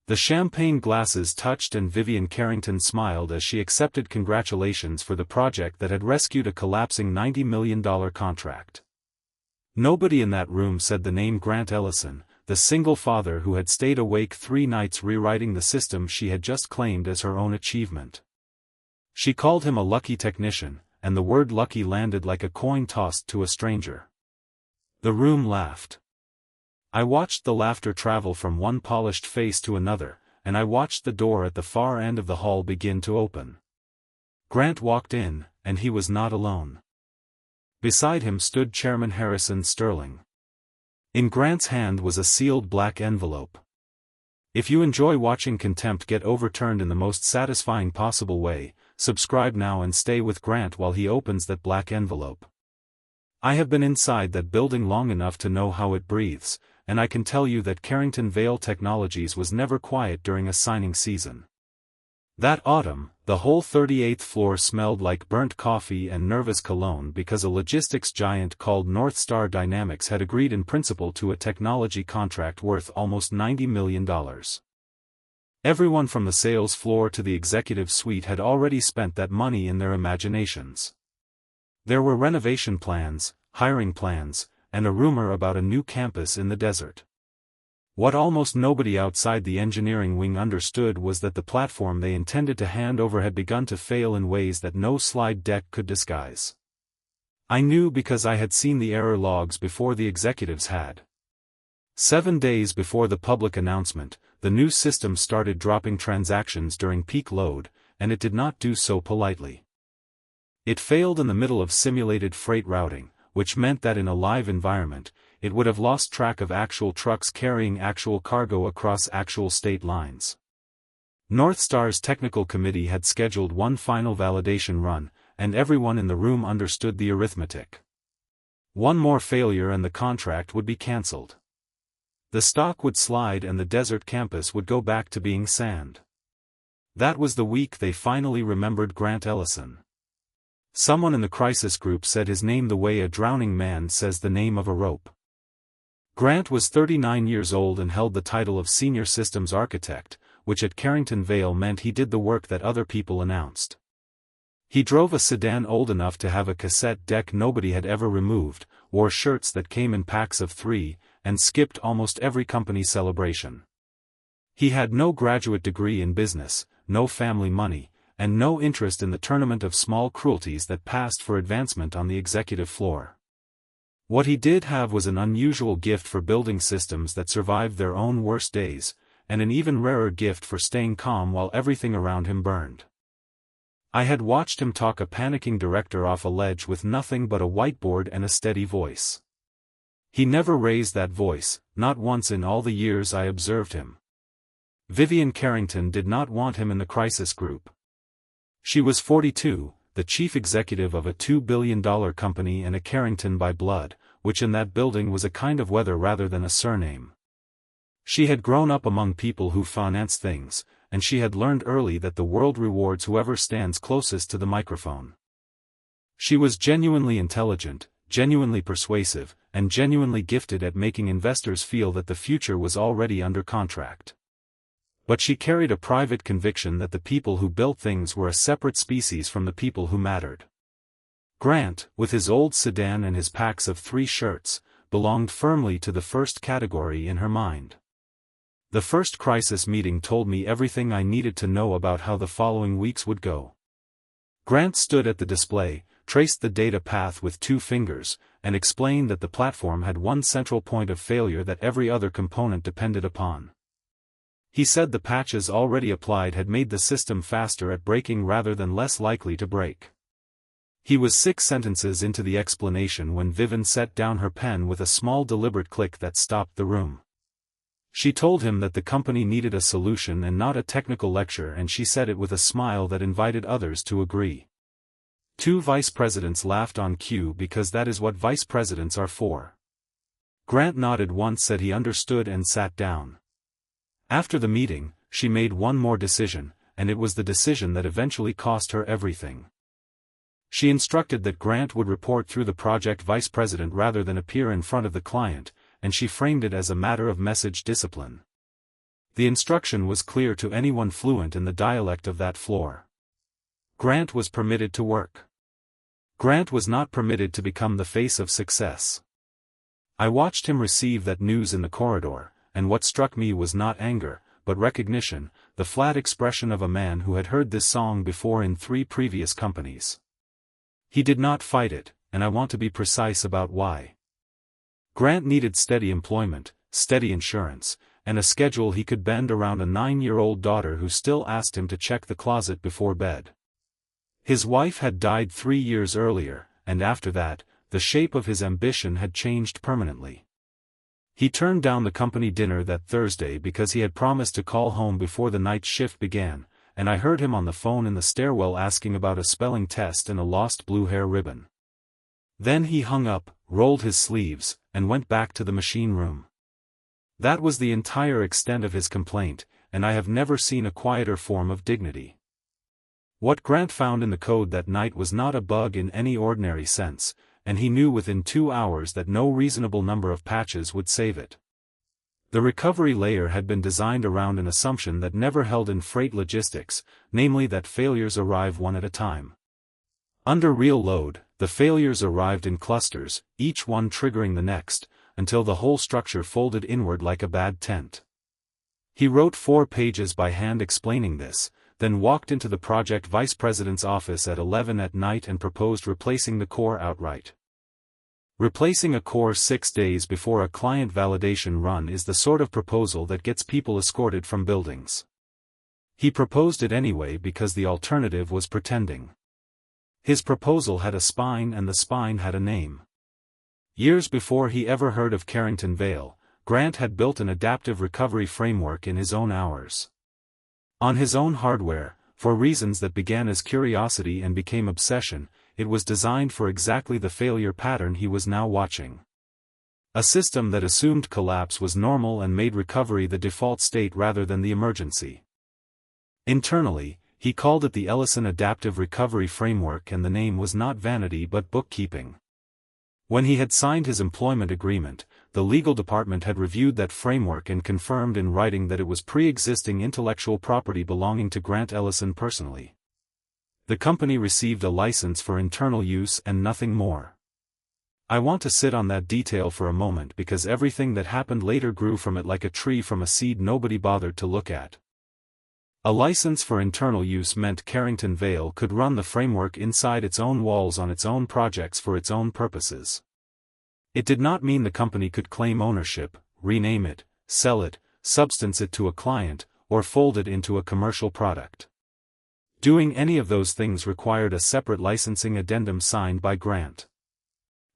The champagne glasses touched and Vivienne Carrington smiled as she accepted congratulations for the project that had rescued a collapsing $90 million contract. Nobody in that room said the name Grant Ellison, the single father who had stayed awake 3 nights rewriting the system she had just claimed as her own achievement. She called him a lucky technician, and the word lucky landed like a coin tossed to a stranger. The room laughed. I watched the laughter travel from one polished face to another, and I watched the door at the far end of the hall begin to open. Grant walked in, and he was not alone. Beside him stood Chairman Harrison Sterling. In Grant's hand was a sealed black envelope. If you enjoy watching contempt get overturned in the most satisfying possible way, subscribe now and stay with Grant while he opens that black envelope. I have been inside that building long enough to know how it breathes, and I can tell you that Carrington Vale Technologies was never quiet during a signing season. That autumn, the whole 38th floor smelled like burnt coffee and nervous cologne because a logistics giant called North Star Dynamics had agreed in principle to a technology contract worth almost $90 million. Everyone from the sales floor to the executive suite had already spent that money in their imaginations. There were renovation plans, hiring plans, and a rumor about a new campus in the desert. What almost nobody outside the engineering wing understood was that the platform they intended to hand over had begun to fail in ways that no slide deck could disguise. I knew because I had seen the error logs before the executives had. 7 days before the public announcement, the new system started dropping transactions during peak load, and it did not do so politely. It failed in the middle of simulated freight routing, which meant that in a live environment, it would have lost track of actual trucks carrying actual cargo across actual state lines. North Star's technical committee had scheduled one final validation run, and everyone in the room understood the arithmetic. One more failure and the contract would be cancelled. The stock would slide and the desert campus would go back to being sand. That was the week they finally remembered Grant Ellison. Someone in the crisis group said his name the way a drowning man says the name of a rope. Grant was 39 years old and held the title of Senior Systems Architect, which at Carrington Vale meant he did the work that other people announced. He drove a sedan old enough to have a cassette deck nobody had ever removed, wore shirts that came in packs of 3, and skipped almost every company celebration. He had no graduate degree in business, no family money, and no interest in the tournament of small cruelties that passed for advancement on the executive floor. What he did have was an unusual gift for building systems that survived their own worst days, and an even rarer gift for staying calm while everything around him burned. I had watched him talk a panicking director off a ledge with nothing but a whiteboard and a steady voice. He never raised that voice, not once in all the years I observed him. Vivienne Carrington did not want him in the crisis group. She was 42, the chief executive of a $2 billion company and a Carrington by blood, which in that building was a kind of weather rather than a surname. She had grown up among people who finance things, and she had learned early that the world rewards whoever stands closest to the microphone. She was genuinely intelligent, genuinely persuasive, and genuinely gifted at making investors feel that the future was already under contract. But she carried a private conviction that the people who built things were a separate species from the people who mattered. Grant, with his old sedan and his packs of 3 shirts, belonged firmly to the first category in her mind. The first crisis meeting told me everything I needed to know about how the following weeks would go. Grant stood at the display, traced the data path with 2 fingers, and explained that the platform had one central point of failure that every other component depended upon. He said the patches already applied had made the system faster at breaking rather than less likely to break. He was 6 sentences into the explanation when Vivienne set down her pen with a small deliberate click that stopped the room. She told him that the company needed a solution and not a technical lecture, and she said it with a smile that invited others to agree. 2 vice presidents laughed on cue because that is what vice presidents are for. Grant nodded once, said he understood, and sat down. After the meeting, she made one more decision, and it was the decision that eventually cost her everything. She instructed that Grant would report through the project vice president rather than appear in front of the client, and she framed it as a matter of message discipline. The instruction was clear to anyone fluent in the dialect of that floor. Grant was permitted to work. Grant was not permitted to become the face of success. I watched him receive that news in the corridor, and what struck me was not anger, but recognition, the flat expression of a man who had heard this song before in 3 previous companies. He did not fight it, and I want to be precise about why. Grant needed steady employment, steady insurance, and a schedule he could bend around a 9-year-old daughter who still asked him to check the closet before bed. His wife had died 3 years earlier, and after that, the shape of his ambition had changed permanently. He turned down the company dinner that Thursday because he had promised to call home before the night shift began, and I heard him on the phone in the stairwell asking about a spelling test and a lost blue hair ribbon. Then he hung up, rolled his sleeves, and went back to the machine room. That was the entire extent of his complaint, and I have never seen a quieter form of dignity. What Grant found in the code that night was not a bug in any ordinary sense, and he knew within 2 hours that no reasonable number of patches would save it. The recovery layer had been designed around an assumption that never held in freight logistics, namely that failures arrive one at a time. Under real load, the failures arrived in clusters, each one triggering the next, until the whole structure folded inward like a bad tent. He wrote 4 pages by hand explaining this, then walked into the project vice president's office at 11 at night and proposed replacing the core outright. Replacing a core 6 days before a client validation run is the sort of proposal that gets people escorted from buildings. He proposed it anyway because the alternative was pretending. His proposal had a spine and the spine had a name. Years before he ever heard of Carrington Vale, Grant had built an adaptive recovery framework in his own hours. On his own hardware, for reasons that began as curiosity and became obsession, it was designed for exactly the failure pattern he was now watching. A system that assumed collapse was normal and made recovery the default state rather than the emergency. Internally, he called it the Ellison Adaptive Recovery Framework, and the name was not vanity but bookkeeping. When he had signed his employment agreement, the legal department had reviewed that framework and confirmed in writing that it was pre-existing intellectual property belonging to Grant Ellison personally. The company received a license for internal use and nothing more. I want to sit on that detail for a moment because everything that happened later grew from it like a tree from a seed nobody bothered to look at. A license for internal use meant Carrington Vale could run the framework inside its own walls on its own projects for its own purposes. It did not mean the company could claim ownership, rename it, sell it, substance it to a client, or fold it into a commercial product. Doing any of those things required a separate licensing addendum signed by Grant.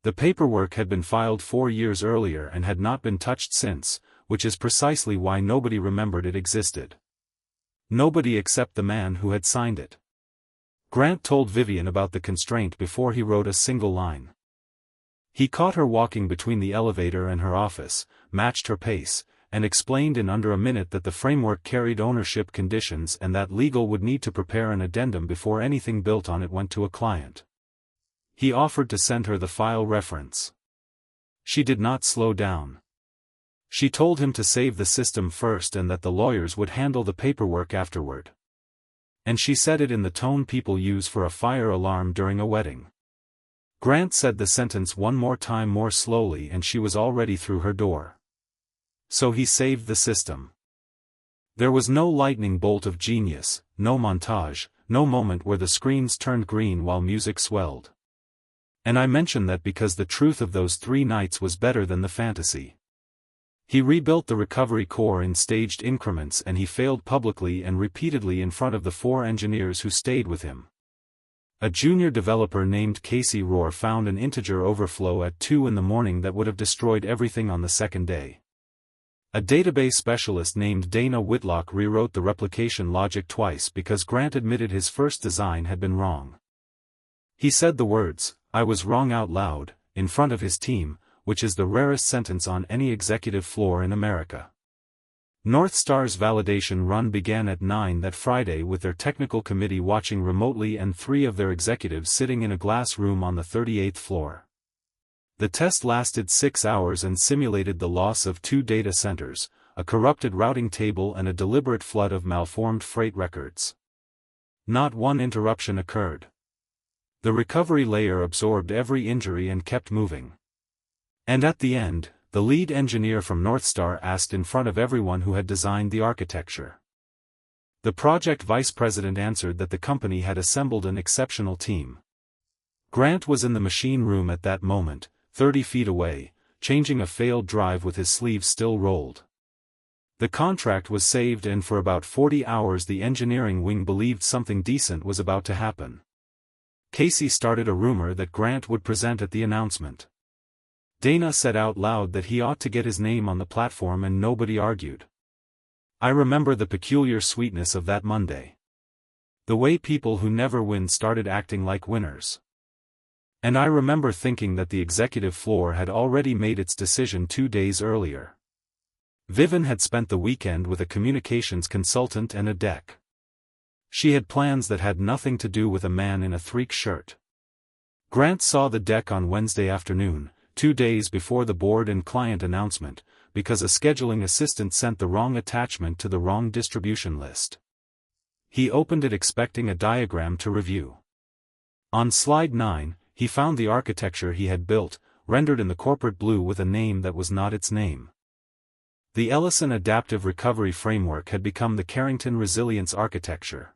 The paperwork had been filed 4 years earlier and had not been touched since, which is precisely why nobody remembered it existed. Nobody except the man who had signed it. Grant told Vivienne about the constraint before he wrote a single line. He caught her walking between the elevator and her office, matched her pace, and explained in under a minute that the framework carried ownership conditions and that legal would need to prepare an addendum before anything built on it went to a client. He offered to send her the file reference. She did not slow down. She told him to save the system first and that the lawyers would handle the paperwork afterward. And she said it in the tone people use for a fire alarm during a wedding. Grant said the sentence one more time more slowly and she was already through her door. So he saved the system. There was no lightning bolt of genius, no montage, no moment where the screens turned green while music swelled. And I mention that because the truth of those 3 nights was better than the fantasy. He rebuilt the recovery core in staged increments and he failed publicly and repeatedly in front of the 4 engineers who stayed with him. A junior developer named Casey Rohr found an integer overflow at 2 in the morning that would have destroyed everything on the second day. A database specialist named Dana Whitlock rewrote the replication logic twice because Grant admitted his first design had been wrong. He said the words, "I was wrong" out loud, in front of his team, which is the rarest sentence on any executive floor in America. North Star's validation run began at 9 that Friday with their technical committee watching remotely and 3 of their executives sitting in a glass room on the 38th floor. The test lasted 6 hours and simulated the loss of 2 data centers, a corrupted routing table and a deliberate flood of malformed freight records. Not one interruption occurred. The recovery layer absorbed every injury and kept moving. And at the end, the lead engineer from Northstar asked in front of everyone who had designed the architecture. The project vice president answered that the company had assembled an exceptional team. Grant was in the machine room at that moment, 30 feet away, changing a failed drive with his sleeves still rolled. The contract was saved, and for about 40 hours the engineering wing believed something decent was about to happen. Casey started a rumor that Grant would present at the announcement. Dana said out loud that he ought to get his name on the platform, and nobody argued. I remember the peculiar sweetness of that Monday. The way people who never win started acting like winners. And I remember thinking that the executive floor had already made its decision 2 days earlier. Vivienne had spent the weekend with a communications consultant and a deck. She had plans that had nothing to do with a man in a threak shirt. Grant saw the deck on Wednesday afternoon, 2 days before the board and client announcement, because a scheduling assistant sent the wrong attachment to the wrong distribution list. He opened it expecting a diagram to review. On slide 9, he found the architecture he had built, rendered in the corporate blue with a name that was not its name. The Ellison Adaptive Recovery Framework had become the Carrington Resilience Architecture.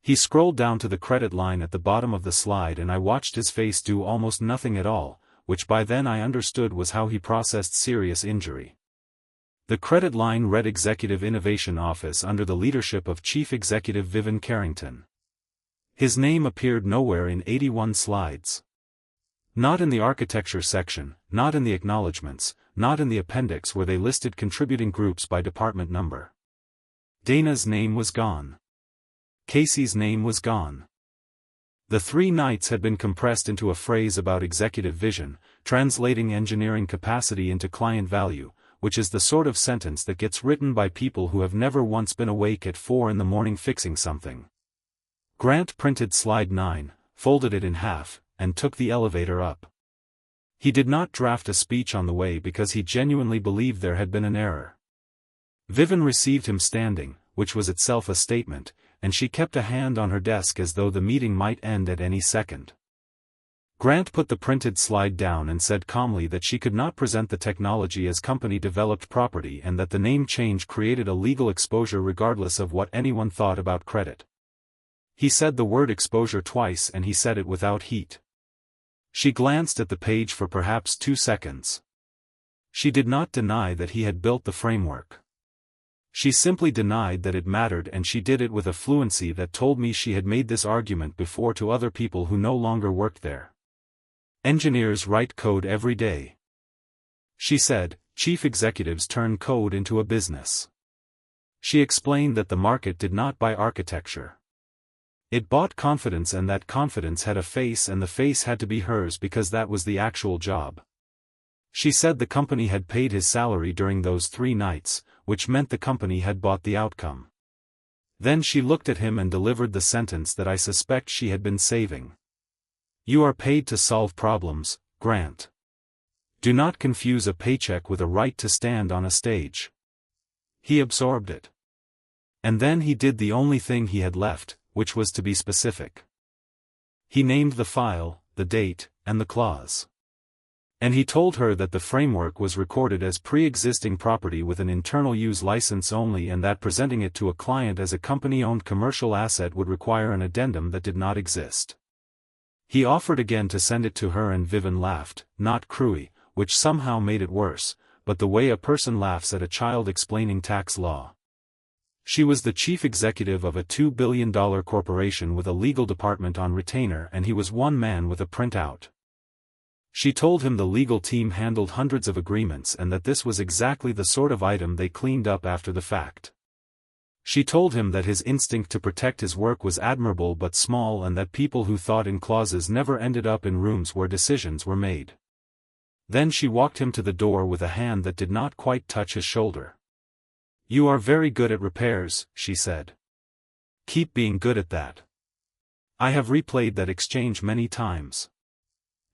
He scrolled down to the credit line at the bottom of the slide, and I watched his face do almost nothing at all, which by then I understood was how he processed serious injury. The credit line read Executive Innovation Office under the leadership of Chief Executive Vivienne Carrington. His name appeared nowhere in 81 slides. Not in the architecture section, not in the acknowledgments, not in the appendix where they listed contributing groups by department number. Dana's name was gone. Casey's name was gone. The 3 nights had been compressed into a phrase about executive vision, translating engineering capacity into client value, which is the sort of sentence that gets written by people who have never once been awake at 4 in the morning fixing something. Grant printed slide 9, folded it in half, and took the elevator up. He did not draft a speech on the way because he genuinely believed there had been an error. Vivienne received him standing, which was itself a statement, and she kept a hand on her desk as though the meeting might end at any second. Grant put the printed slide down and said calmly that she could not present the technology as company-developed property and that the name change created a legal exposure regardless of what anyone thought about credit. He said the word exposure twice, and he said it without heat. She glanced at the page for perhaps 2 seconds. She did not deny that he had built the framework. She simply denied that it mattered, and she did it with a fluency that told me she had made this argument before to other people who no longer worked there. Engineers write code every day. She said, chief executives turn code into a business. She explained that the market did not buy architecture. It bought confidence, and that confidence had a face, and the face had to be hers because that was the actual job. She said the company had paid his salary during those 3 nights, which meant the company had bought the outcome. Then she looked at him and delivered the sentence that I suspect she had been saving. You are paid to solve problems, Grant. Do not confuse a paycheck with a right to stand on a stage. He absorbed it. And then he did the only thing he had left, which was to be specific. He named the file, the date, and the clause. And he told her that the framework was recorded as pre-existing property with an internal use license only, and that presenting it to a client as a company-owned commercial asset would require an addendum that did not exist. He offered again to send it to her, and Vivienne laughed, not cruelly, which somehow made it worse, but the way a person laughs at a child explaining tax law. She was the chief executive of a $2 billion corporation with a legal department on retainer, and he was one man with a printout. She told him the legal team handled hundreds of agreements and that this was exactly the sort of item they cleaned up after the fact. She told him that his instinct to protect his work was admirable but small, and that people who thought in clauses never ended up in rooms where decisions were made. Then she walked him to the door with a hand that did not quite touch his shoulder. You are very good at repairs, she said. Keep being good at that. I have replayed that exchange many times.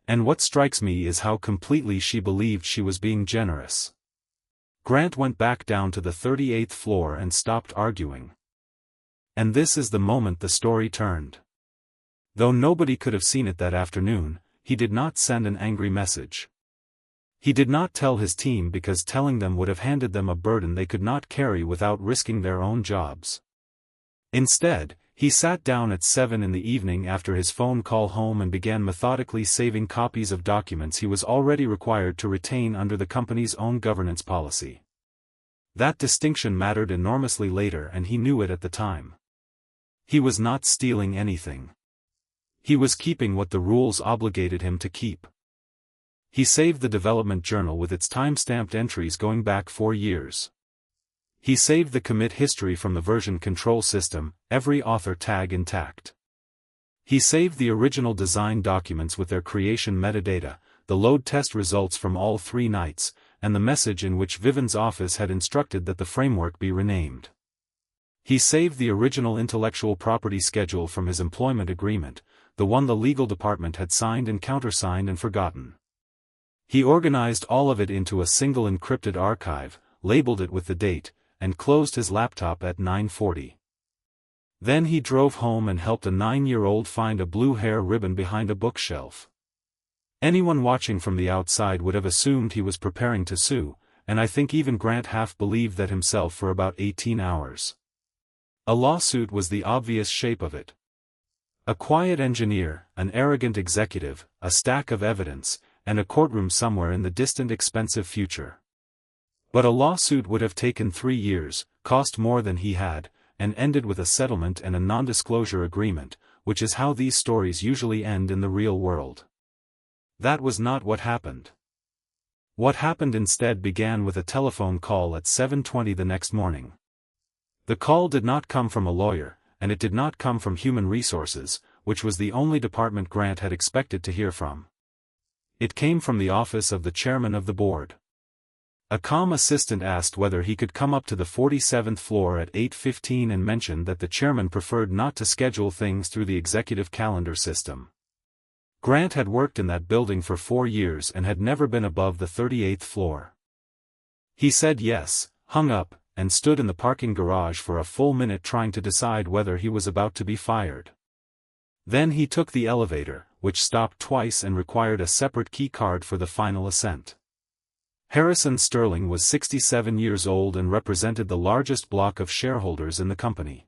And what strikes me is how completely she believed she was being generous. Grant went back down to the 38th floor and stopped arguing. And this is the moment the story turned. Though nobody could have seen it that afternoon, he did not send an angry message. He did not tell his team because telling them would have handed them a burden they could not carry without risking their own jobs. Instead, he sat down at 7 in the evening after his phone call home and began methodically saving copies of documents he was already required to retain under the company's own governance policy. That distinction mattered enormously later, and he knew it at the time. He was not stealing anything. He was keeping what the rules obligated him to keep. He saved the development journal with its time-stamped entries going back 4 years. He saved the commit history from the version control system, every author tag intact. He saved the original design documents with their creation metadata, the load test results from all 3 nights, and the message in which Vivienne's office had instructed that the framework be renamed. He saved the original intellectual property schedule from his employment agreement, the one the legal department had signed and countersigned and forgotten. He organized all of it into a single encrypted archive, labeled it with the date, and closed his laptop at 9:40. Then he drove home and helped a 9-year-old find a blue hair ribbon behind a bookshelf. Anyone watching from the outside would have assumed he was preparing to sue, and I think even Grant half believed that himself for about 18 hours. A lawsuit was the obvious shape of it. A quiet engineer, an arrogant executive, a stack of evidence, and a courtroom somewhere in the distant expensive future. But a lawsuit would have taken 3 years, cost more than he had, and ended with a settlement and a non-disclosure agreement, which is how these stories usually end in the real world. That was not what happened. What happened instead began with a telephone call at 7:20 the next morning. The call did not come from a lawyer, and it did not come from Human Resources, which was the only department Grant had expected to hear from. It came from the office of the chairman of the board. A calm assistant asked whether he could come up to the 47th floor at 8:15 and mentioned that the chairman preferred not to schedule things through the executive calendar system. Grant had worked in that building for 4 years and had never been above the 38th floor. He said yes, hung up, and stood in the parking garage for a full minute trying to decide whether he was about to be fired. Then he took the elevator, which stopped twice and required a separate key card for the final ascent. Harrison Sterling was 67 years old and represented the largest block of shareholders in the company.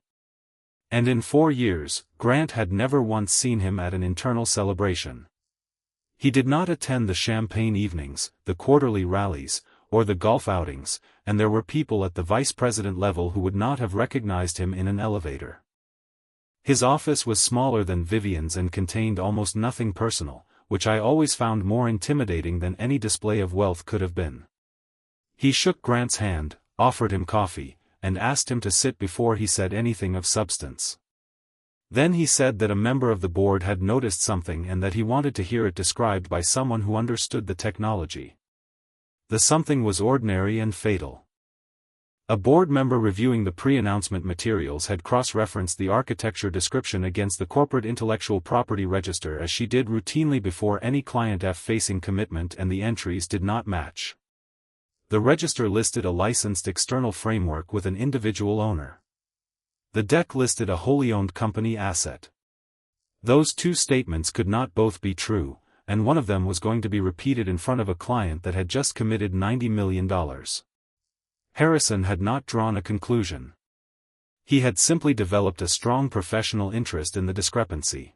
And in 4 years, Grant had never once seen him at an internal celebration. He did not attend the champagne evenings, the quarterly rallies, or the golf outings, and there were people at the vice president level who would not have recognized him in an elevator. His office was smaller than Vivienne's and contained almost nothing personal, which I always found more intimidating than any display of wealth could have been. He shook Grant's hand, offered him coffee, and asked him to sit before he said anything of substance. Then he said that a member of the board had noticed something and that he wanted to hear it described by someone who understood the technology. The something was ordinary and fatal. A board member reviewing the pre-announcement materials had cross-referenced the architecture description against the corporate intellectual property register as she did routinely before any client F-facing commitment, and the entries did not match. The register listed a licensed external framework with an individual owner. The deck listed a wholly owned company asset. Those two statements could not both be true, and one of them was going to be repeated in front of a client that had just committed $90 million. Harrison had not drawn a conclusion. He had simply developed a strong professional interest in the discrepancy.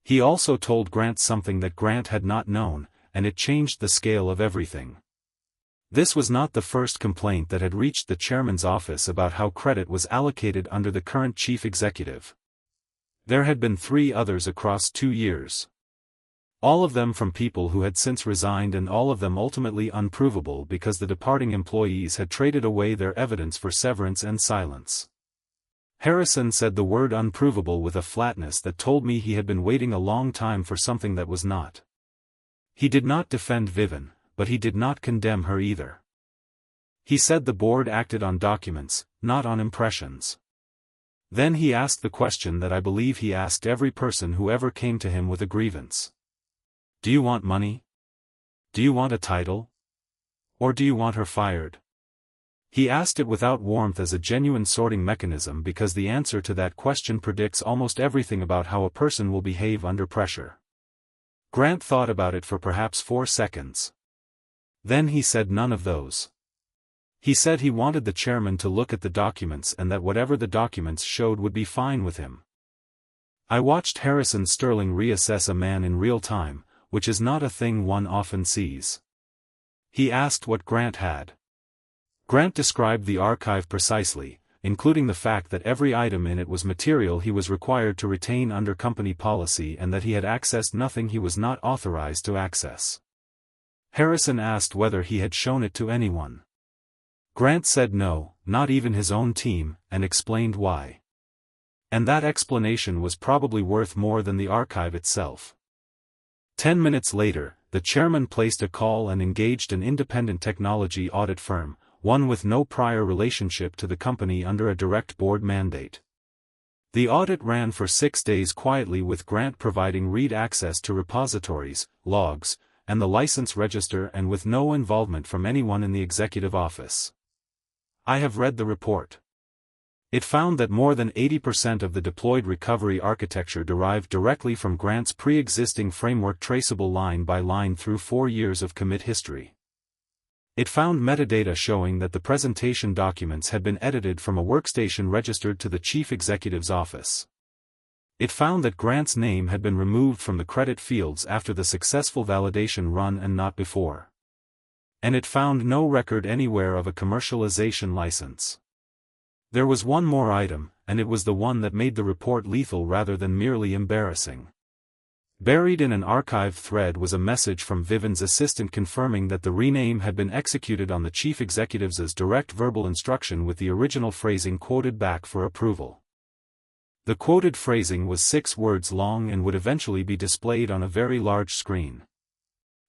He also told Grant something that Grant had not known, and it changed the scale of everything. This was not the first complaint that had reached the chairman's office about how credit was allocated under the current chief executive. There had been 3 others across 2 years. All of them from people who had since resigned, and all of them ultimately unprovable because the departing employees had traded away their evidence for severance and silence. Harrison said the word unprovable with a flatness that told me he had been waiting a long time for something that was not. He did not defend Vivienne, but he did not condemn her either. He said the board acted on documents, not on impressions. Then he asked the question that I believe he asked every person who ever came to him with a grievance. Do you want money? Do you want a title? Or do you want her fired? He asked it without warmth as a genuine sorting mechanism because the answer to that question predicts almost everything about how a person will behave under pressure. Grant thought about it for perhaps 4 seconds. Then he said none of those. He said he wanted the chairman to look at the documents and that whatever the documents showed would be fine with him. I watched Harrison Sterling reassess a man in real time, which is not a thing one often sees. He asked what Grant had. Grant described the archive precisely, including the fact that every item in it was material he was required to retain under company policy and that he had accessed nothing he was not authorized to access. Harrison asked whether he had shown it to anyone. Grant said no, not even his own team, and explained why. And that explanation was probably worth more than the archive itself. 10 minutes later, the chairman placed a call and engaged an independent technology audit firm, one with no prior relationship to the company under a direct board mandate. The audit ran for 6 days quietly with Grant providing read access to repositories, logs, and the license register and with no involvement from anyone in the executive office. I have read the report. It found that more than 80% of the deployed recovery architecture derived directly from Grant's pre-existing framework traceable line by line through 4 years of commit history. It found metadata showing that the presentation documents had been edited from a workstation registered to the chief executive's office. It found that Grant's name had been removed from the credit fields after the successful validation run and not before. And it found no record anywhere of a commercialization license. There was one more item, and it was the one that made the report lethal rather than merely embarrassing. Buried in an archive thread was a message from Vivienne's assistant confirming that the rename had been executed on the chief executive's direct verbal instruction with the original phrasing quoted back for approval. The quoted phrasing was 6 words long and would eventually be displayed on a very large screen.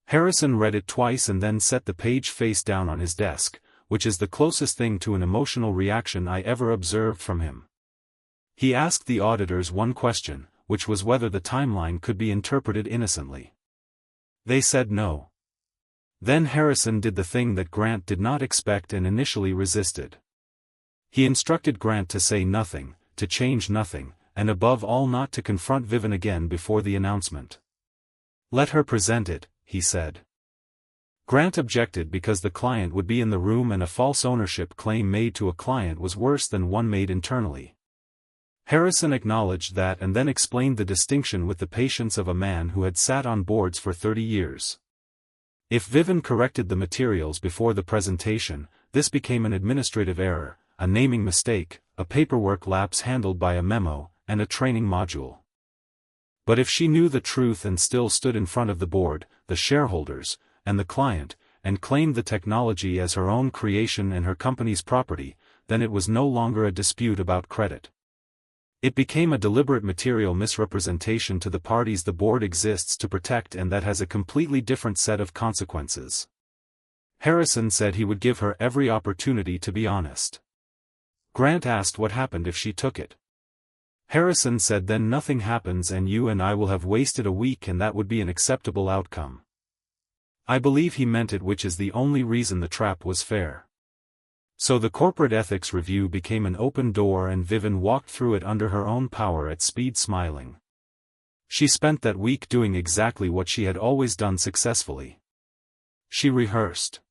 Harrison read it twice and then set the page face down on his desk, which is the closest thing to an emotional reaction I ever observed from him. He asked the auditors one question, which was whether the timeline could be interpreted innocently. They said no. Then Harrison did the thing that Grant did not expect and initially resisted. He instructed Grant to say nothing, to change nothing, and above all not to confront Vivienne again before the announcement. Let her present it, he said. Grant objected because the client would be in the room and a false ownership claim made to a client was worse than one made internally. Harrison acknowledged that and then explained the distinction with the patience of a man who had sat on boards for 30 years. If Vivienne corrected the materials before the presentation, this became an administrative error, a naming mistake, a paperwork lapse handled by a memo, and a training module. But if she knew the truth and still stood in front of the board, the shareholders, and the client, and claimed the technology as her own creation and her company's property, then it was no longer a dispute about credit. It became a deliberate material misrepresentation to the parties the board exists to protect and that has a completely different set of consequences. Harrison said he would give her every opportunity to be honest. Grant asked what happened if she took it. Harrison said then nothing happens and you and I will have wasted a week and that would be an acceptable outcome. I believe he meant it, which is the only reason the trap was fair. So the corporate ethics review became an open door and Vivienne walked through it under her own power at speed smiling. She spent that week doing exactly what she had always done successfully. She rehearsed.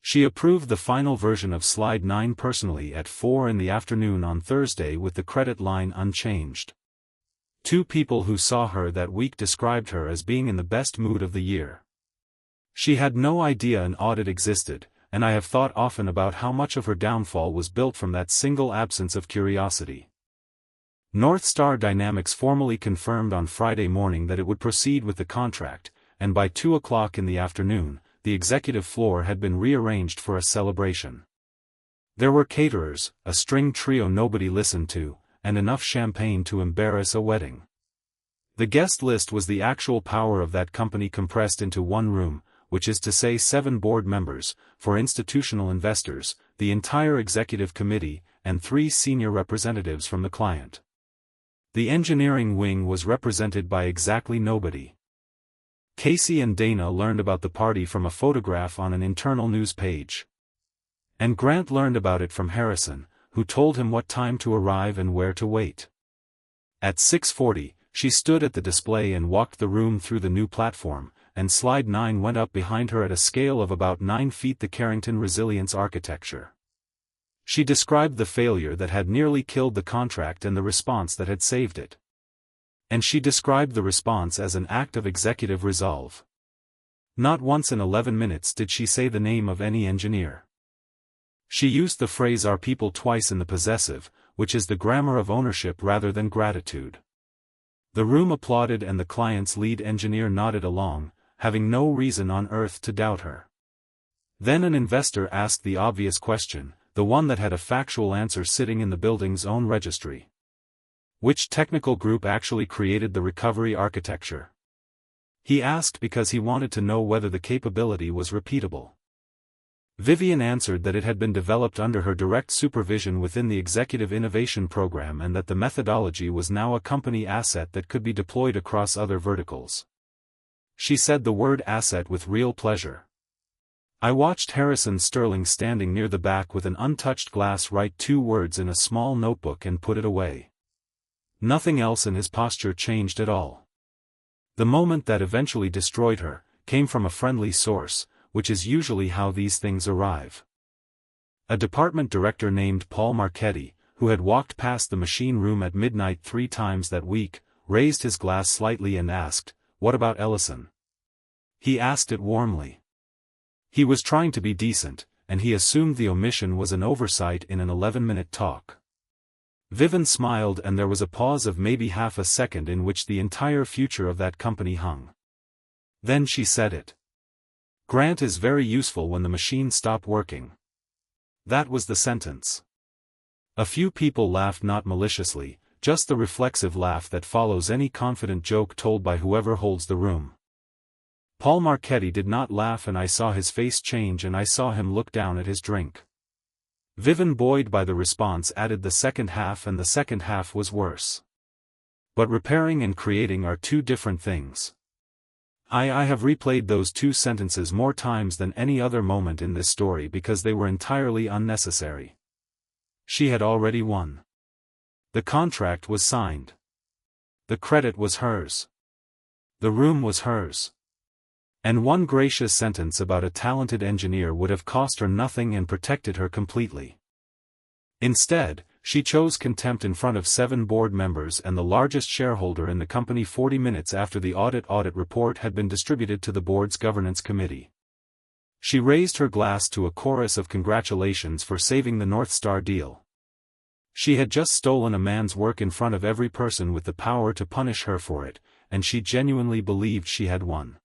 She approved the final version of Slide 9 personally at 4 in the afternoon on Thursday with the credit line unchanged. 2 people who saw her that week described her as being in the best mood of the year. She had no idea an audit existed, and I have thought often about how much of her downfall was built from that single absence of curiosity. North Star Dynamics formally confirmed on Friday morning that it would proceed with the contract, and by 2 o'clock in the afternoon, the executive floor had been rearranged for a celebration. There were caterers, a string trio nobody listened to, and enough champagne to embarrass a wedding. The guest list was the actual power of that company compressed into one room, which is to say 7 board members, 4 institutional investors, the entire executive committee, and 3 senior representatives from the client. The engineering wing was represented by exactly nobody. Casey and Dana learned about the party from a photograph on an internal news page. And Grant learned about it from Harrison, who told him what time to arrive and where to wait. At 6:40, she stood at the display and walked the room through the new platform, and slide 9 went up behind her at a scale of about 9 feet. The Carrington Resilience architecture. She described the failure that had nearly killed the contract and the response that had saved it. And she described the response as an act of executive resolve. Not once in 11 minutes did she say the name of any engineer. She used the phrase "our people" twice in the possessive, which is the grammar of ownership rather than gratitude. The room applauded and the client's lead engineer nodded along, having no reason on earth to doubt her. Then an investor asked the obvious question, the one that had a factual answer sitting in the building's own registry. Which technical group actually created the recovery architecture? He asked because he wanted to know whether the capability was repeatable. Vivienne answered that it had been developed under her direct supervision within the Executive Innovation Program and that the methodology was now a company asset that could be deployed across other verticals. She said the word asset with real pleasure. I watched Harrison Sterling standing near the back with an untouched glass write 2 words in a small notebook and put it away. Nothing else in his posture changed at all. The moment that eventually destroyed her came from a friendly source, which is usually how these things arrive. A department director named Paul Marchetti, who had walked past the machine room at midnight 3 times that week, raised his glass slightly and asked, "What about Ellison?" He asked it warmly. He was trying to be decent, and he assumed the omission was an oversight in an 11-minute talk. Vivienne smiled and there was a pause of maybe half a second in which the entire future of that company hung. Then she said it. "Grant is very useful when the machines stop working." That was the sentence. A few people laughed, not maliciously, just the reflexive laugh that follows any confident joke told by whoever holds the room. Paul Marchetti did not laugh and I saw his face change and I saw him look down at his drink. Vivienne, buoyed by the response, added the second half, and the second half was worse. But repairing and creating are 2 different things. I have replayed those 2 sentences more times than any other moment in this story because they were entirely unnecessary. She had already won. The contract was signed. The credit was hers. The room was hers. And one gracious sentence about a talented engineer would have cost her nothing and protected her completely. Instead, she chose contempt in front of 7 board members and the largest shareholder in the company 40 minutes after the audit report had been distributed to the board's governance committee. She raised her glass to a chorus of congratulations for saving the North Star deal. She had just stolen a man's work in front of every person with the power to punish her for it, and she genuinely believed she had won.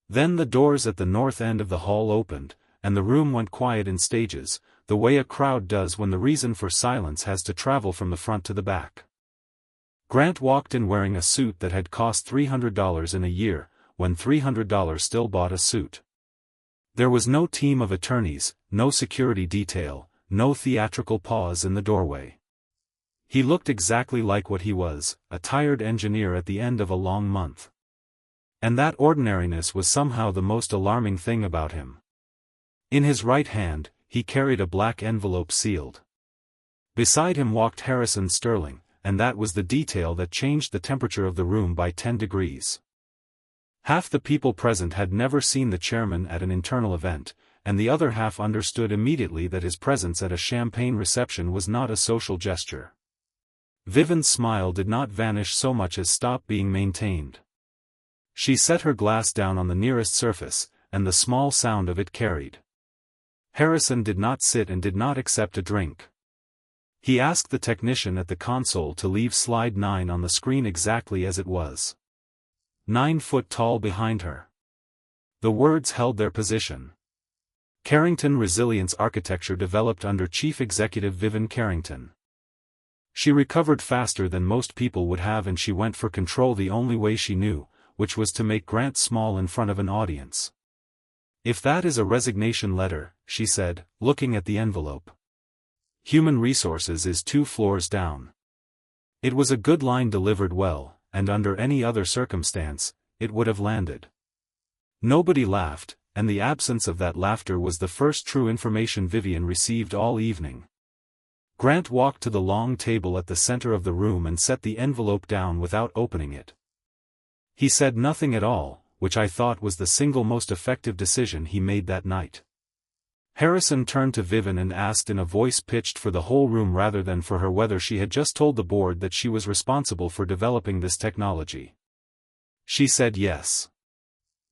Then the doors at the north end of the hall opened, and the room went quiet in stages, the way a crowd does when the reason for silence has to travel from the front to the back. Grant walked in wearing a suit that had cost $300 in a year, when $300 still bought a suit. There was no team of attorneys, no security detail, no theatrical pause in the doorway. He looked exactly like what he was, a tired engineer at the end of a long month. And that ordinariness was somehow the most alarming thing about him. In his right hand, he carried a black envelope sealed. Beside him walked Harrison Sterling, and that was the detail that changed the temperature of the room by 10 degrees. Half the people present had never seen the chairman at an internal event, and the other half understood immediately that his presence at a champagne reception was not a social gesture. Vivienne's smile did not vanish so much as stop being maintained. She set her glass down on the nearest surface, and the small sound of it carried. Harrison did not sit and did not accept a drink. He asked the technician at the console to leave slide 9 on the screen exactly as it was. 9 foot tall behind her. The words held their position. Carrington Resilience Architecture developed under Chief Executive Vivienne Carrington. She recovered faster than most people would have, and she went for control the only way she knew, which was to make Grant small in front of an audience. "If that is a resignation letter," she said, looking at the envelope. "Human Resources is 2 floors down." It was a good line delivered well, and under any other circumstance, it would have landed. Nobody laughed, and the absence of that laughter was the first true information Vivienne received all evening. Grant walked to the long table at the center of the room and set the envelope down without opening it. He said nothing at all, which I thought was the single most effective decision he made that night. Harrison turned to Vivienne and asked in a voice pitched for the whole room rather than for her whether she had just told the board that she was responsible for developing this technology. She said yes.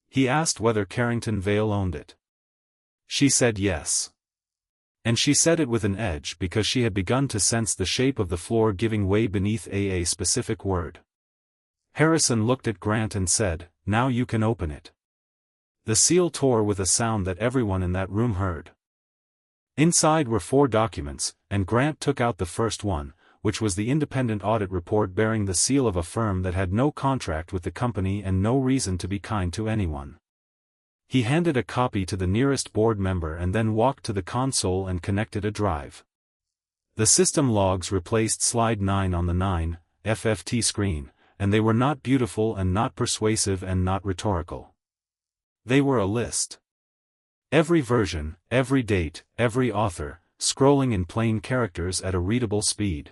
He asked whether Carrington Vale owned it. She said yes. And she said it with an edge because she had begun to sense the shape of the floor giving way beneath a specific word. Harrison looked at Grant and said, "Now you can open it." The seal tore with a sound that everyone in that room heard. Inside were 4 documents, and Grant took out the first one, which was the independent audit report bearing the seal of a firm that had no contract with the company and no reason to be kind to anyone. He handed a copy to the nearest board member and then walked to the console and connected a drive. The system logs replaced slide 9 on the 9FFT screen, and they were not beautiful and not persuasive and not rhetorical. They were a list. Every version, every date, every author, scrolling in plain characters at a readable speed.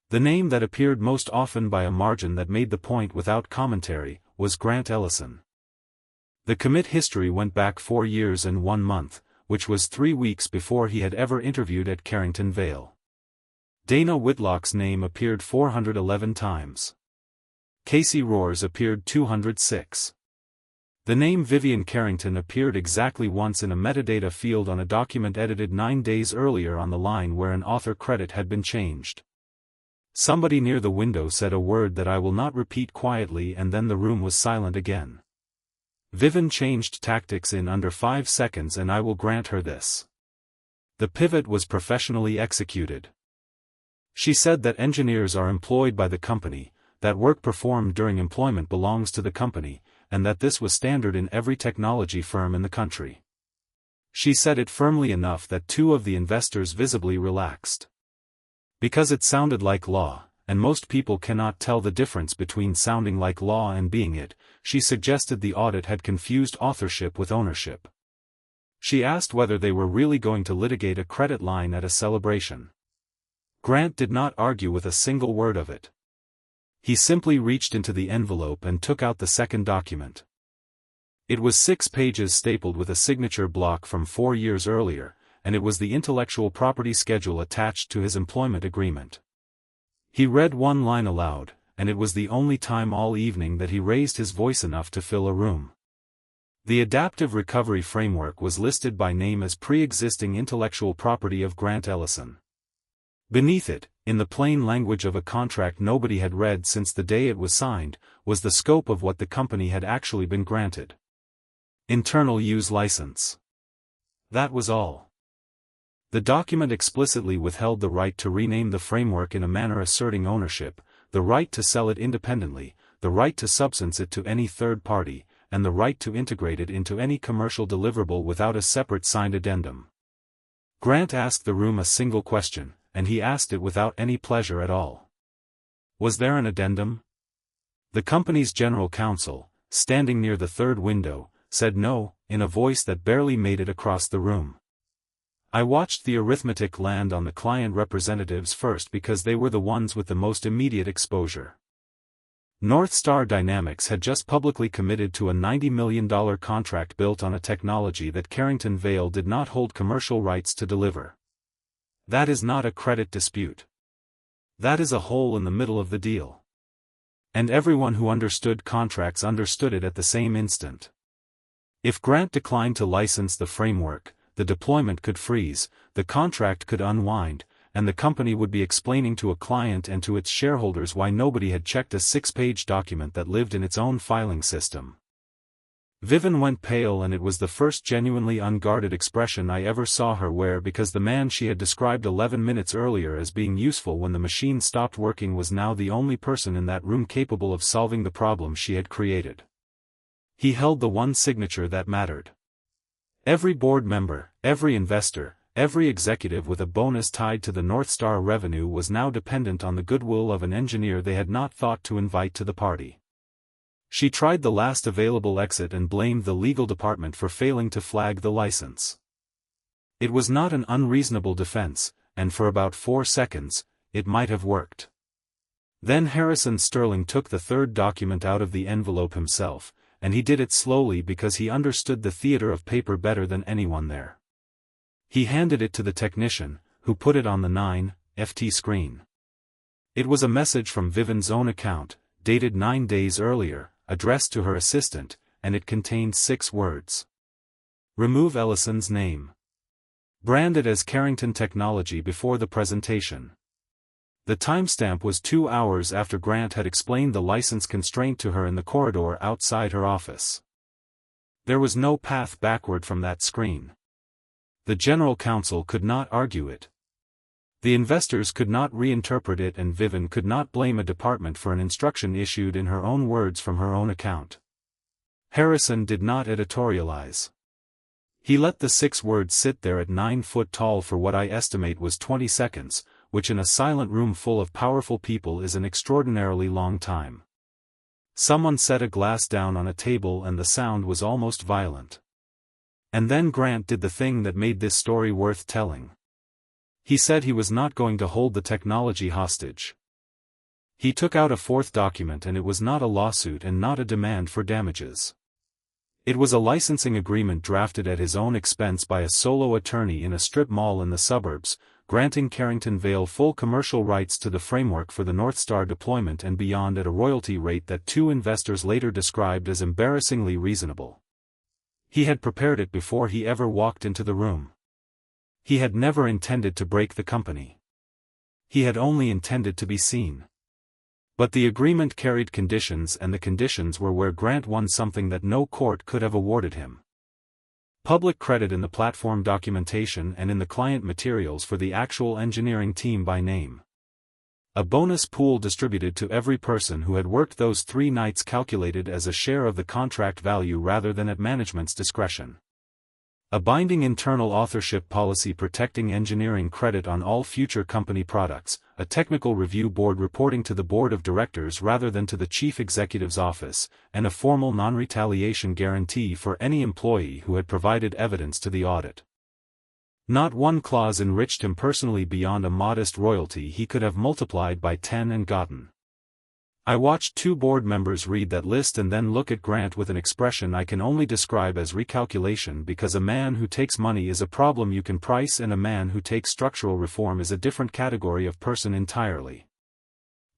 The name that appeared most often by a margin that made the point without commentary, was Grant Ellison. The commit history went back 4 years and 1 month, which was 3 weeks before he had ever interviewed at Carrington Vale. Dana Whitlock's name appeared 411 times. Casey Rohr's appeared 206. The name Vivienne Carrington appeared exactly once in a metadata field on a document edited 9 days earlier on the line where an author credit had been changed. Somebody near the window said a word that I will not repeat quietly and then the room was silent again. Vivienne changed tactics in under 5 seconds and I will grant her this. The pivot was professionally executed. She said that engineers are employed by the company, that work performed during employment belongs to the company, and that this was standard in every technology firm in the country. She said it firmly enough that 2 of the investors visibly relaxed. Because it sounded like law, and most people cannot tell the difference between sounding like law and being it, she suggested the audit had confused authorship with ownership. She asked whether they were really going to litigate a credit line at a celebration. Grant did not argue with a single word of it. He simply reached into the envelope and took out the second document. It was 6 pages stapled with a signature block from 4 years earlier, and it was the intellectual property schedule attached to his employment agreement. He read one line aloud, and it was the only time all evening that he raised his voice enough to fill a room. The Adaptive Recovery Framework was listed by name as pre-existing intellectual property of Grant Ellison. Beneath it, in the plain language of a contract nobody had read since the day it was signed, was the scope of what the company had actually been granted. Internal use license. That was all. The document explicitly withheld the right to rename the framework in a manner asserting ownership, the right to sell it independently, the right to substance it to any third party, and the right to integrate it into any commercial deliverable without a separate signed addendum. Grant asked the room a single question, and he asked it without any pleasure at all. Was there an addendum? The company's general counsel, standing near the third window, said no, in a voice that barely made it across the room. I watched the arithmetic land on the client representatives first because they were the ones with the most immediate exposure. North Star Dynamics had just publicly committed to a $90 million contract built on a technology that Carrington Vale did not hold commercial rights to deliver. That is not a credit dispute. That is a hole in the middle of the deal. And everyone who understood contracts understood it at the same instant. If Grant declined to license the framework, the deployment could freeze, the contract could unwind, and the company would be explaining to a client and to its shareholders why nobody had checked a 6-page document that lived in its own filing system. Vivienne went pale and it was the first genuinely unguarded expression I ever saw her wear because the man she had described 11 minutes earlier as being useful when the machine stopped working was now the only person in that room capable of solving the problem she had created. He held the one signature that mattered. Every board member, every investor, every executive with a bonus tied to the North Star revenue was now dependent on the goodwill of an engineer they had not thought to invite to the party. She tried the last available exit and blamed the legal department for failing to flag the license. It was not an unreasonable defense, and for about 4 seconds, it might have worked. Then Harrison Sterling took the third document out of the envelope himself, and he did it slowly because he understood the theater of paper better than anyone there. He handed it to the technician, who put it on the 9FT screen. It was a message from Vivienne's own account, dated 9 days earlier, addressed to her assistant, and it contained 6 words. Remove Ellison's name. Branded as Carrington Technology before the presentation. The timestamp was 2 hours after Grant had explained the license constraint to her in the corridor outside her office. There was no path backward from that screen. The general counsel could not argue it. The investors could not reinterpret it, and Vivienne could not blame a department for an instruction issued in her own words from her own account. Harrison did not editorialize. He let the 6 words sit there at 9 foot tall for what I estimate was 20 seconds, which in a silent room full of powerful people is an extraordinarily long time. Someone set a glass down on a table and the sound was almost violent. And then Grant did the thing that made this story worth telling. He said he was not going to hold the technology hostage. He took out a 4th document, and it was not a lawsuit and not a demand for damages. It was a licensing agreement drafted at his own expense by a solo attorney in a strip mall in the suburbs, granting Carrington Vale full commercial rights to the framework for the North Star deployment and beyond at a royalty rate that 2 investors later described as embarrassingly reasonable. He had prepared it before he ever walked into the room. He had never intended to break the company. He had only intended to be seen. But the agreement carried conditions, and the conditions were where Grant won something that no court could have awarded him. Public credit in the platform documentation and in the client materials for the actual engineering team by name. A bonus pool distributed to every person who had worked those 3 nights, calculated as a share of the contract value rather than at management's discretion. A binding internal authorship policy protecting engineering credit on all future company products, a technical review board reporting to the board of directors rather than to the chief executive's office, and a formal non-retaliation guarantee for any employee who had provided evidence to the audit. Not one clause enriched him personally beyond a modest royalty he could have multiplied by 10 and gotten. I watched 2 board members read that list and then look at Grant with an expression I can only describe as recalculation, because a man who takes money is a problem you can price, and a man who takes structural reform is a different category of person entirely.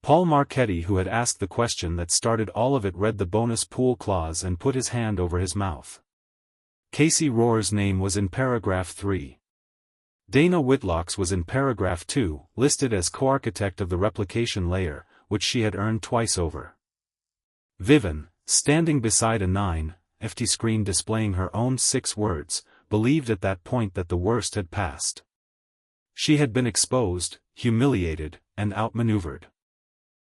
Paul Marchetti, who had asked the question that started all of it, read the bonus pool clause and put his hand over his mouth. Casey Rohr's name was in paragraph 3. Dana Whitlock's was in paragraph 2, listed as co-architect of the replication layer, which she had earned twice over. Vivienne, standing beside a 9FT screen displaying her own 6 words, believed at that point that the worst had passed. She had been exposed, humiliated, and outmaneuvered.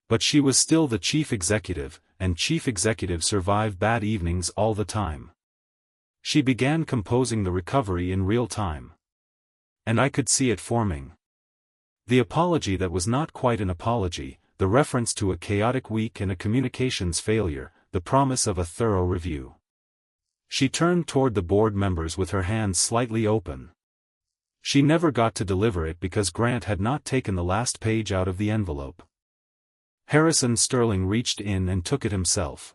But she was still the chief executive, and chief executives survive bad evenings all the time. She began composing the recovery in real time. And I could see it forming. The apology that was not quite an apology, the reference to a chaotic week and a communications failure, the promise of a thorough review. She turned toward the board members with her hands slightly open. She never got to deliver it because Grant had not taken the last page out of the envelope. Harrison Sterling reached in and took it himself.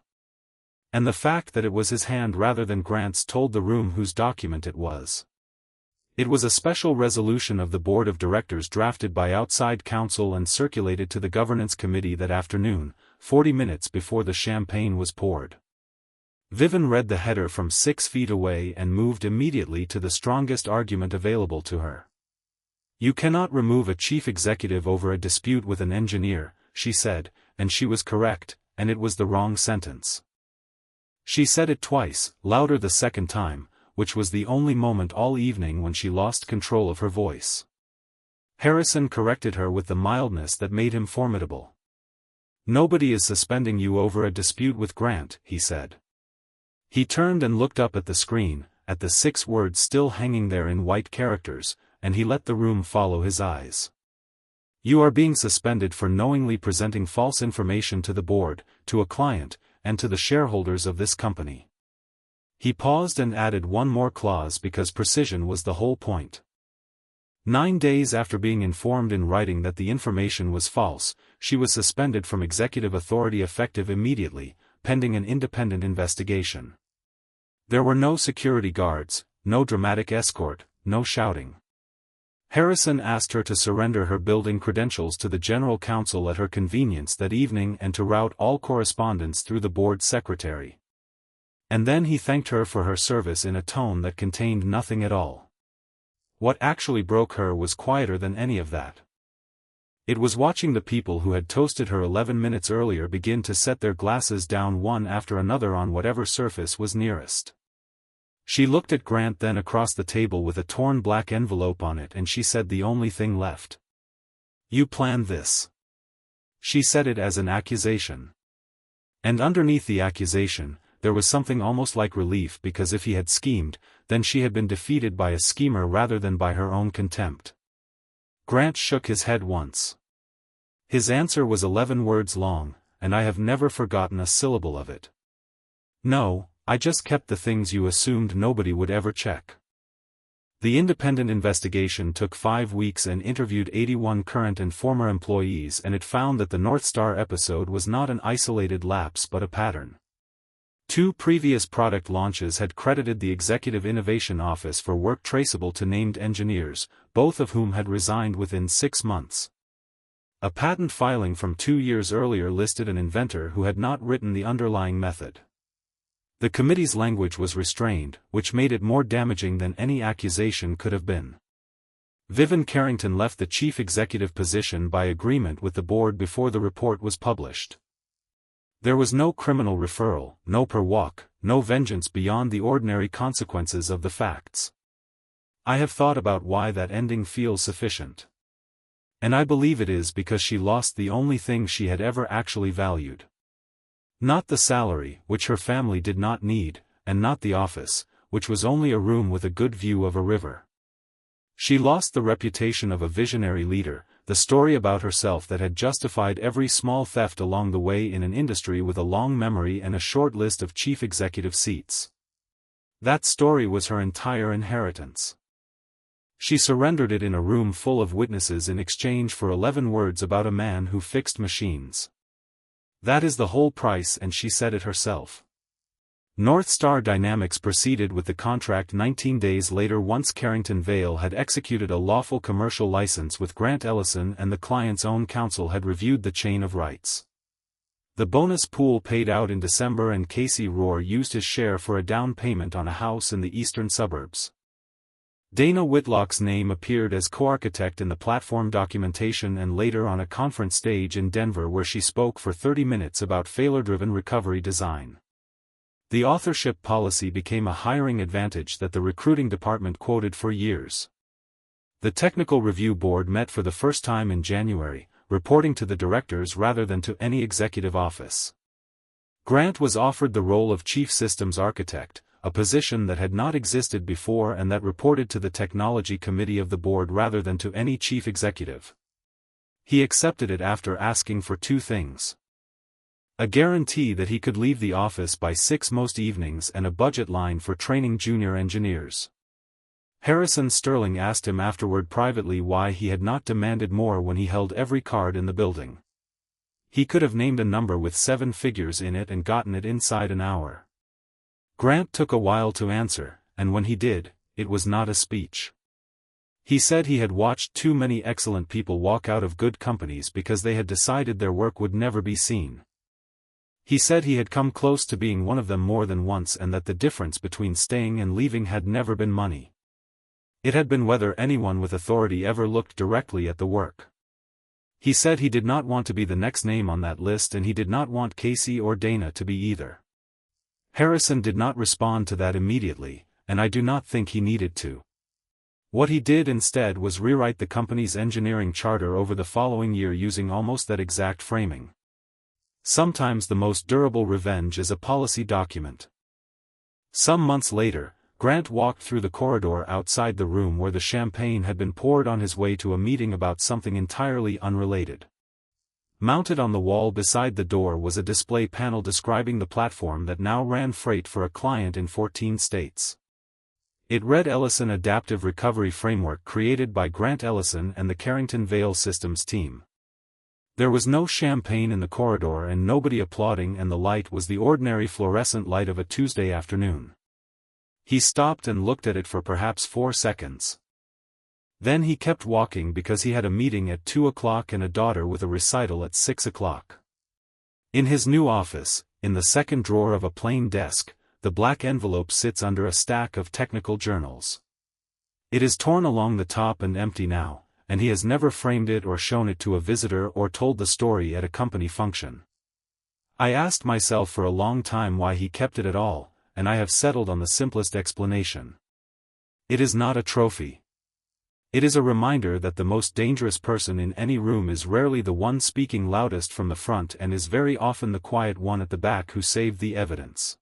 And the fact that it was his hand rather than Grant's told the room whose document it was. It was a special resolution of the board of directors drafted by outside counsel and circulated to the governance committee that afternoon, 40 minutes before the champagne was poured. Vivienne read the header from 6 feet away and moved immediately to the strongest argument available to her. You cannot remove a chief executive over a dispute with an engineer, she said, and she was correct, and it was the wrong sentence. She said it twice, louder the second time, which was the only moment all evening when she lost control of her voice. Harrison corrected her with the mildness that made him formidable. Nobody is suspending you over a dispute with Grant, he said. He turned and looked up at the screen, at the 6 words still hanging there in white characters, and he let the room follow his eyes. You are being suspended for knowingly presenting false information to the board, to a client, and to the shareholders of this company. He paused and added one more clause because precision was the whole point. 9 days after being informed in writing that the information was false, she was suspended from executive authority effective immediately, pending an independent investigation. There were no security guards, no dramatic escort, no shouting. Harrison asked her to surrender her building credentials to the general counsel at her convenience that evening and to route all correspondence through the board secretary. And then he thanked her for her service in a tone that contained nothing at all. What actually broke her was quieter than any of that. It was watching the people who had toasted her 11 minutes earlier begin to set their glasses down one after another on whatever surface was nearest. She looked at Grant, then across the table with a torn black envelope on it, and she said the only thing left. "You planned this." She said it as an accusation. And underneath the accusation, there was something almost like relief, because if he had schemed, then she had been defeated by a schemer rather than by her own contempt. Grant shook his head once. His answer was 11 words long, and I have never forgotten a syllable of it. "No, I just kept the things you assumed nobody would ever check." The independent investigation took 5 weeks and interviewed 81 current and former employees, and it found that the North Star episode was not an isolated lapse but a pattern. 2 previous product launches had credited the Executive Innovation Office for work traceable to named engineers, both of whom had resigned within 6 months. A patent filing from 2 years earlier listed an inventor who had not written the underlying method. The committee's language was restrained, which made it more damaging than any accusation could have been. Vivienne Carrington left the chief executive position by agreement with the board before the report was published. There was no criminal referral, no per walk, no vengeance beyond the ordinary consequences of the facts. I have thought about why that ending feels sufficient. And I believe it is because she lost the only thing she had ever actually valued. Not the salary, which her family did not need, and not the office, which was only a room with a good view of a river. She lost the reputation of a visionary leader, the story about herself that had justified every small theft along the way in an industry with a long memory and a short list of chief executive seats. That story was her entire inheritance. She surrendered it in a room full of witnesses in exchange for 11 words about a man who fixed machines. That is the whole price, and she said it herself. North Star Dynamics proceeded with the contract 19 days later once Carrington Vale had executed a lawful commercial license with Grant Ellison and the client's own counsel had reviewed the chain of rights. The bonus pool paid out in December, and Casey Rohr used his share for a down payment on a house in the eastern suburbs. Dana Whitlock's name appeared as co-architect in the platform documentation and later on a conference stage in Denver where she spoke for 30 minutes about failure-driven recovery design. The authorship policy became a hiring advantage that the recruiting department quoted for years. The Technical Review Board met for the first time in January, reporting to the directors rather than to any executive office. Grant was offered the role of Chief Systems Architect, a position that had not existed before and that reported to the Technology Committee of the board rather than to any chief executive. He accepted it after asking for 2 things. A guarantee that he could leave the office by 6 most evenings and a budget line for training junior engineers. Harrison Sterling asked him afterward privately why he had not demanded more when he held every card in the building. He could have named a number with 7 figures in it and gotten it inside an hour. Grant took a while to answer, and when he did, it was not a speech. He said he had watched too many excellent people walk out of good companies because they had decided their work would never be seen. He said he had come close to being one of them more than once and that the difference between staying and leaving had never been money. It had been whether anyone with authority ever looked directly at the work. He said he did not want to be the next name on that list, and he did not want Casey or Dana to be either. Harrison did not respond to that immediately, and I do not think he needed to. What he did instead was rewrite the company's engineering charter over the following year using almost that exact framing. Sometimes the most durable revenge is a policy document. Some months later, Grant walked through the corridor outside the room where the champagne had been poured on his way to a meeting about something entirely unrelated. Mounted on the wall beside the door was a display panel describing the platform that now ran freight for a client in 14 states. It read Ellison Adaptive Recovery Framework created by Grant Ellison and the Carrington Vale Systems team. There was no champagne in the corridor and nobody applauding, and the light was the ordinary fluorescent light of a Tuesday afternoon. He stopped and looked at it for perhaps 4 seconds. Then he kept walking because he had a meeting at 2 o'clock and a daughter with a recital at 6 o'clock. In his new office, in the second drawer of a plain desk, the black envelope sits under a stack of technical journals. It is torn along the top and empty now, and he has never framed it or shown it to a visitor or told the story at a company function. I asked myself for a long time why he kept it at all, and I have settled on the simplest explanation. It is not a trophy. It is a reminder that the most dangerous person in any room is rarely the one speaking loudest from the front and is very often the quiet one at the back who saved the evidence.